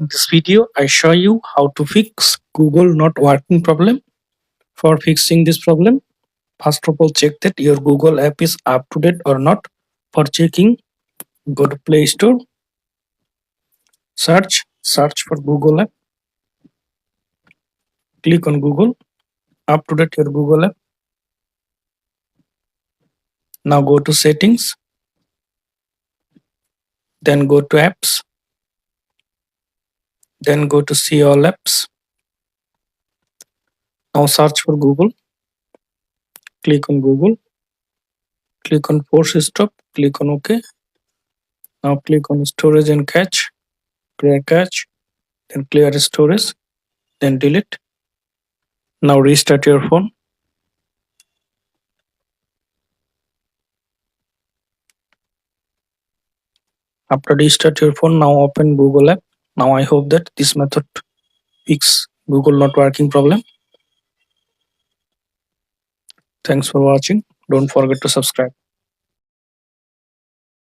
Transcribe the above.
In this video, I show you how to fix Google not working problem. For fixing this problem, first of all, check that your Google app is up to date or not. For checking, go to Play Store, search for Google app, click on Google, up to date your Google app. Now go to settings, then go to apps, then go to see all apps. Now search for Google, click on Google, click on force stop, click on OK. Now click on storage and cache, clear cache, then clear storage, then delete. Now restart your phone. After restart your phone, now open Google app. Now I hope that this method fix Google not working problem. Thanks for watching. Don't forget to subscribe.